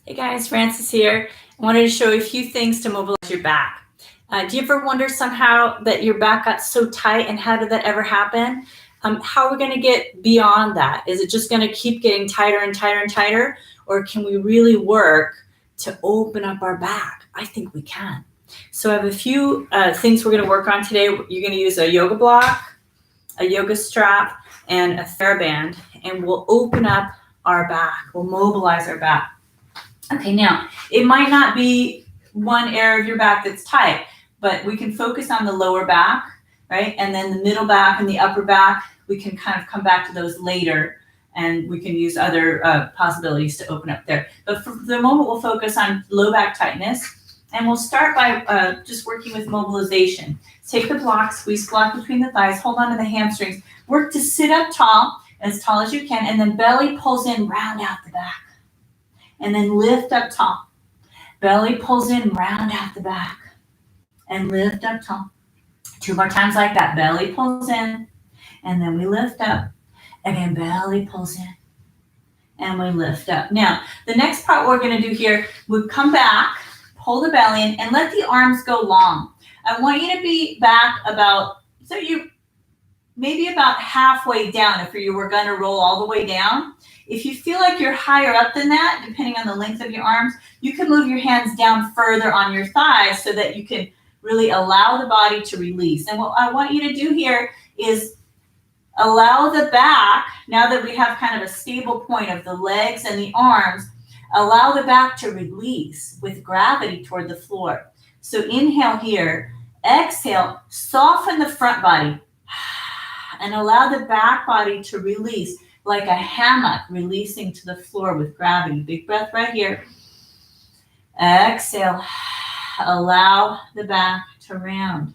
Hey guys, Francis here. I wanted to show you a few things to mobilize your back. Do you ever wonder somehow that your back got so tight, and how did that ever happen? How are we going to get beyond that? Is it just going to keep getting tighter and tighter and tighter, or can we really work to open up our back? I think we can. So I have a few things we're going to work on today. You're going to use a yoga block, a yoga strap, and a TheraBand, and we'll open up our back. We'll mobilize our back. Okay, now it might not be one area of your back that's tight, but we can focus on the lower back, right? And then the middle back and the upper back, we can kind of come back to those later, and we can use other possibilities to open up there. But for the moment, we'll focus on low back tightness, and we'll start by just working with mobilization. Take the block, squeeze the block between the thighs, hold on to the hamstrings, work to sit up tall as you can, and then belly pulls in, round out the back. And then lift up tall. Belly pulls in, round out the back. And lift up tall. 2 more times like that. Belly pulls in. And then we lift up. Again, belly pulls in. And we lift up. Now, the next part we're going to do here, we come back, pull the belly in, and let the arms go long. I want you to be back about, so you maybe about halfway down if you were going to roll all the way down. If you feel like you're higher up than that, depending on the length of your arms, you can move your hands down further on your thighs so that you can really allow the body to release. And what I want you to do here is allow the back, now that we have kind of a stable point of the legs and the arms, allow the back to release with gravity toward the floor. So inhale here, exhale, soften the front body, and allow the back body to release like a hammock releasing to the floor with gravity. Big breath right here. Exhale. Allow the back to round.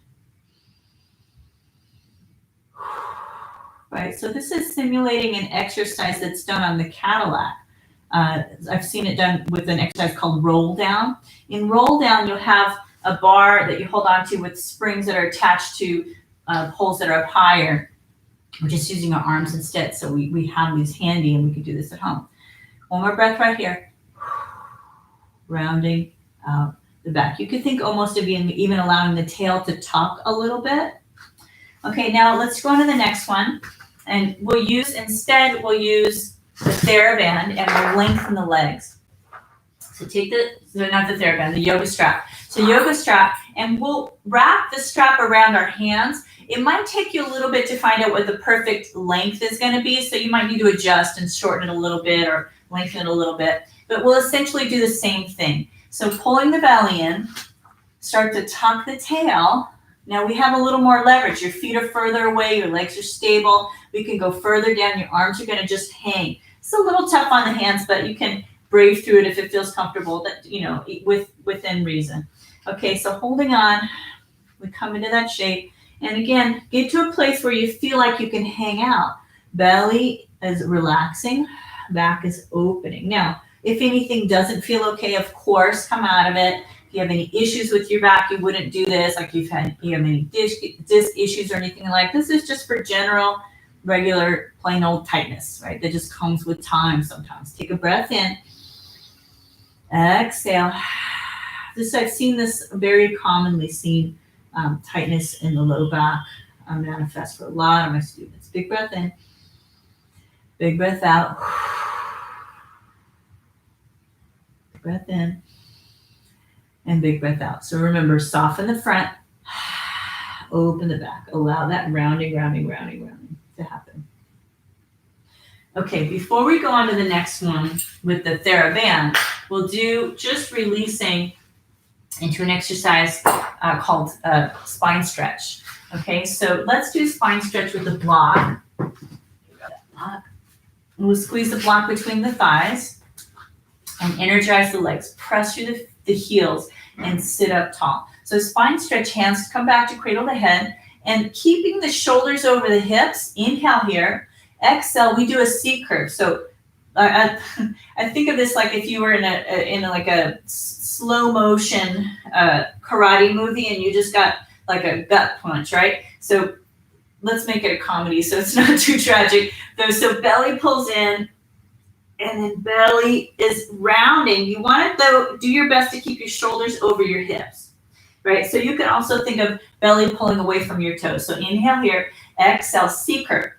Right, so this is simulating an exercise that's done on the Cadillac. I've seen it done with an exercise called roll down. In roll down, you'll have a bar that you hold onto with springs that are attached to poles that are up higher. We're just using our arms instead, so we have these handy, and we can do this at home. One more breath right here. Rounding out the back. You could think almost of even allowing the tail to tuck a little bit. Okay, now let's go on to the next one. And we'll use the TheraBand, and we'll lengthen the legs. So take not the TheraBand, the yoga strap. So yoga strap, and we'll wrap the strap around our hands. It might take you a little bit to find out what the perfect length is going to be, so you might need to adjust and shorten it a little bit or lengthen it a little bit, but we'll essentially do the same thing. So pulling the belly in, start to tuck the tail. Now we have a little more leverage. Your feet are further away, your legs are stable. We can go further down, your arms are going to just hang. It's a little tough on the hands, but you can brave through it if it feels comfortable, within reason. Okay, so holding on, we come into that shape. And again, get to a place where you feel like you can hang out. Belly is relaxing, back is opening. Now, if anything doesn't feel okay, of course, come out of it. If you have any issues with your back, you wouldn't do this. Like you have any disc issues or anything like this. Is just for general, regular, plain old tightness, right? That just comes with time sometimes. Take a breath in. Exhale. I've seen this very commonly seen. Tightness in the low back manifest for a lot of my students. Big breath in, big breath out. Big breath in, and big breath out. So remember, soften the front, open the back. Allow that rounding to happen. Okay, before we go on to the next one with the TheraBand, we'll do just releasing into an exercise called spine stretch. Okay, so let's do spine stretch with the block. We'll squeeze the block between the thighs and energize the legs. Press through the heels and sit up tall. So spine stretch, hands come back to cradle the head, and keeping the shoulders over the hips. Inhale here. Exhale, we do a C curve. So I think of this like if you were in a slow motion karate movie and you just got like a gut punch, right? So let's make it a comedy so it's not too tragic. So belly pulls in, And then belly is rounding. You want to, though, do your best to keep your shoulders over your hips, right? So you can also think of belly pulling away from your toes. So inhale here, exhale, C curve.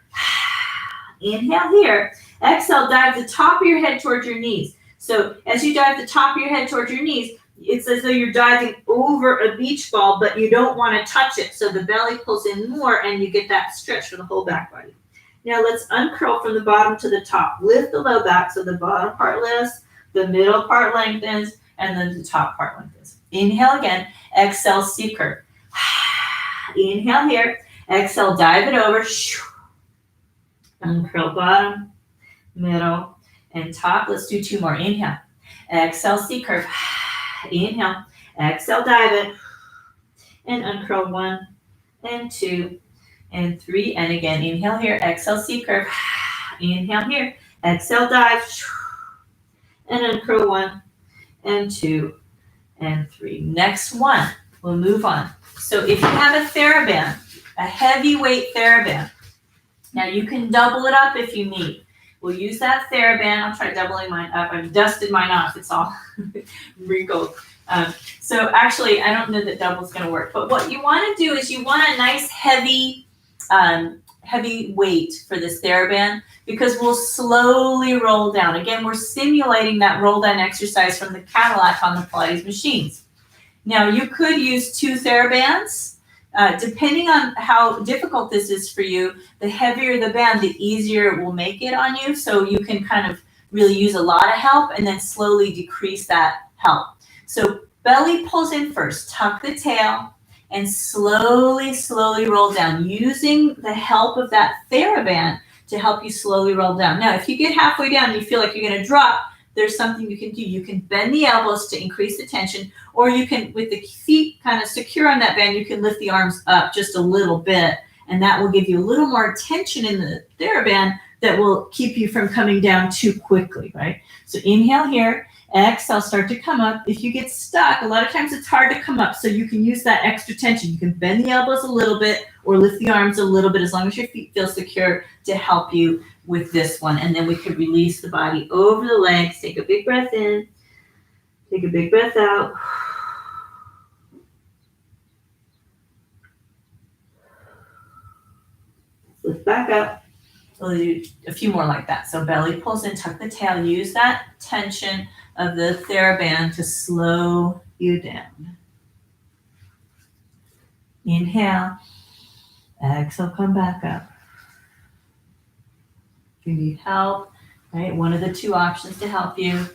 Inhale here, exhale, dive the top of your head towards your knees. So as you dive the top of your head towards your knees, it's as though you're diving over a beach ball, but you don't want to touch it. So the belly pulls in more and you get that stretch for the whole back body. Now let's uncurl from the bottom to the top. Lift the low back so the bottom part lifts, the middle part lengthens, and then the top part lengthens. Inhale again, exhale, C curve. Inhale here, exhale, dive it over. Uncurl bottom, middle, and top. Let's do 2 more. Inhale, exhale, C curve. Inhale, exhale, dive it, and uncurl 1 and 2 and 3, and again, inhale here, exhale, C curve, inhale here, exhale, dive, and uncurl 1 and 2 and 3. Next one, we'll move on. So if you have a TheraBand, a heavyweight TheraBand, now you can double it up if you need. We'll use that TheraBand. I'll try doubling mine up. I've dusted mine off. It's all wrinkled. So actually, I don't know that double's going to work. But what you want to do is you want a nice heavy weight for this TheraBand because we'll slowly roll down. Again, we're simulating that roll down exercise from the Cadillac on the Pilates machines. Now, you could use 2 TheraBands. Depending on how difficult this is for you, the heavier the band, the easier it will make it on you. So you can kind of really use a lot of help and then slowly decrease that help. So belly pulls in first, tuck the tail, and slowly, slowly roll down, using the help of that TheraBand to help you slowly roll down. Now, if you get halfway down and you feel like you're going to drop, there's something you can do. You can bend the elbows to increase the tension, or you can, with the feet kind of secure on that band, you can lift the arms up just a little bit, and that will give you a little more tension in the TheraBand that will keep you from coming down too quickly, right? So inhale here, exhale, start to come up. If you get stuck, a lot of times it's hard to come up, so you can use that extra tension. You can bend the elbows a little bit or lift the arms a little bit as long as your feet feel secure to help you with this one. And then we could release the body over the legs. Take a big breath in. Take a big breath out. Lift back up. We'll do a few more like that. So belly pulls in, tuck the tail. Use that tension of the TheraBand to slow you down. Inhale. Exhale, come back up. If you need help, right, one of the 2 options to help you.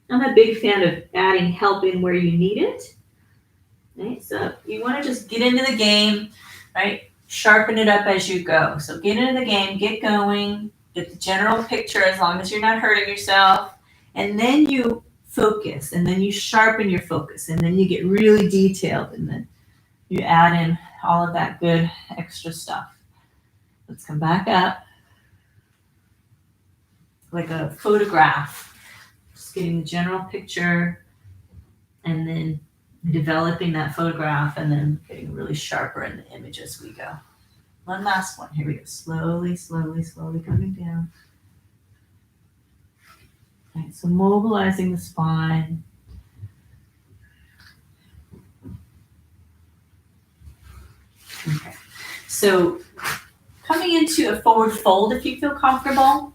I'm a big fan of adding help in where you need it. Right? So you want to just get into the game, right? Sharpen it up as you go. So get into the game, get going, get the general picture as long as you're not hurting yourself. And then you focus, and then you sharpen your focus, and then you get really detailed, and then you add in all of that good extra stuff. Let's come back up. Like a photograph. Just getting the general picture, and then developing that photograph, and then getting really sharper in the image as we go. One last one. Here we go. Slowly, slowly, slowly coming down. Okay, so mobilizing the spine. Okay. So coming into a forward fold if you feel comfortable.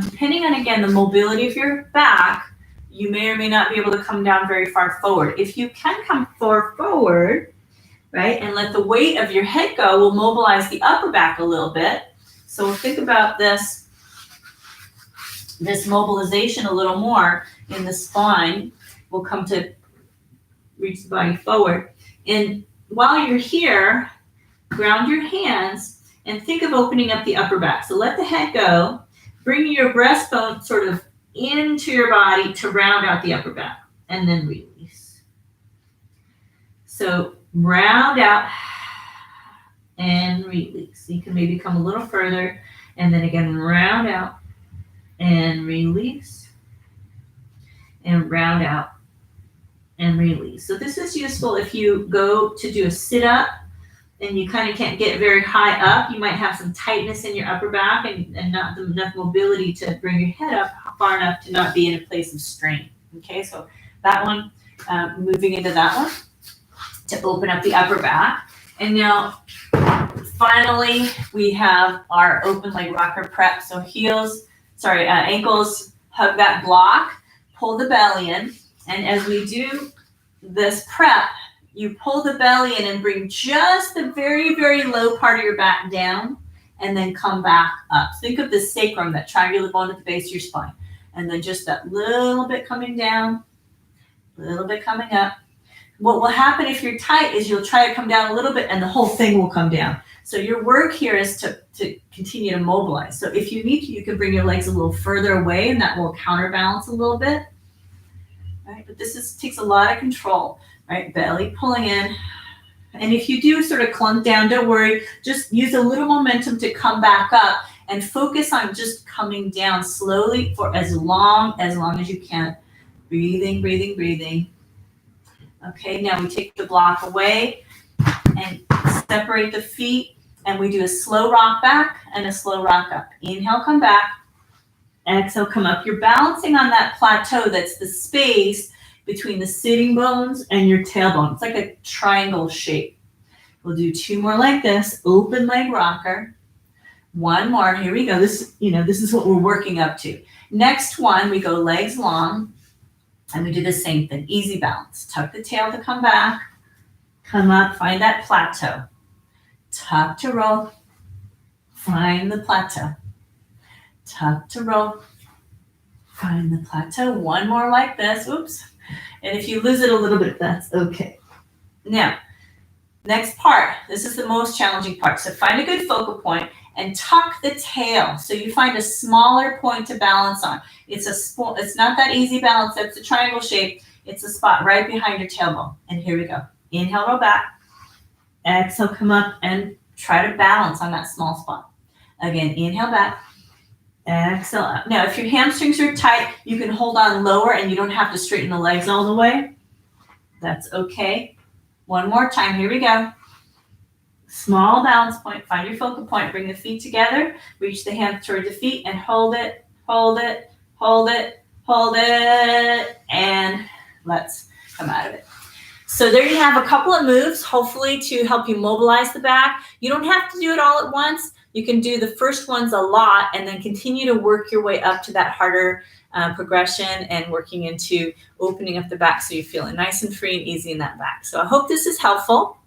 Depending on, again, the mobility of your back, you may or may not be able to come down very far forward. If you can come far forward, right, and let the weight of your head go, we'll mobilize the upper back a little bit. So we'll think about this mobilization a little more in the spine. We'll come to reach the body forward. And while you're here, ground your hands and think of opening up the upper back. So let the head go. Bring your breastbone sort of into your body to round out the upper back, and then release. So round out and release. You can maybe come a little further, and then again round out and release, and round out and release. So this is useful if you go to do a sit-up and you kind of can't get very high up, you might have some tightness in your upper back and not enough mobility to bring your head up far enough to not be in a place of strain. Okay, so that one, moving into that one to open up the upper back. And now finally we have our open leg rocker prep. So ankles hug that block, pull the belly in, and as we do this prep, you pull the belly in and bring just the very, very low part of your back down and then come back up. Think of the sacrum, that triangular bone at the base of your spine. And then just that little bit coming down, a little bit coming up. What will happen if you're tight is you'll try to come down a little bit and the whole thing will come down. So your work here is to continue to mobilize. So if you need to, you can bring your legs a little further away and that will counterbalance a little bit. Right? But this takes a lot of control, right? Belly pulling in. And if you do sort of clunk down, don't worry. Just use a little momentum to come back up and focus on just coming down slowly for as long as you can. Breathing, breathing, breathing. Okay, now we take the block away and separate the feet, and we do a slow rock back and a slow rock up. Inhale, come back. Exhale, come up. You're balancing on that plateau. That's the space between the sitting bones and your tailbone. It's like a triangle shape. We'll do 2 more like this. Open leg rocker. 1 more. Here we go. This is what we're working up to. Next one, we go legs long, and we do the same thing. Easy balance. Tuck the tail to come back. Come up. Find that plateau. Tuck to roll. Find the plateau. Tuck to roll. Find the plateau. 1 more like this. Oops. And if you lose it a little bit, that's okay. Now, next part. This is the most challenging part. So find a good focal point and tuck the tail. So you find a smaller point to balance on. It's not that easy balance. That's a triangle shape. It's a spot right behind your tailbone. And here we go. Inhale, roll back. Exhale, come up and try to balance on that small spot. Again, inhale back. Exhale up. Now, if your hamstrings are tight, you can hold on lower and you don't have to straighten the legs all the way. That's okay. 1 more time. Here we go. Small balance point. Find your focal point. Bring the feet together. Reach the hands toward the feet and hold it, hold it, hold it, hold it. And let's come out of it. So there you have a couple of moves, hopefully to help you mobilize the back. You don't have to do it all at once. You can do the first ones a lot and then continue to work your way up to that harder progression and working into opening up the back so you feel nice and free and easy in that back. So I hope this is helpful.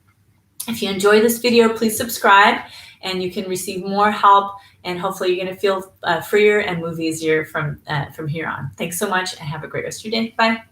If you enjoy this video, please subscribe and you can receive more help, and hopefully you're going to feel freer and move easier from here on. Thanks so much and have a great rest of your day. Bye.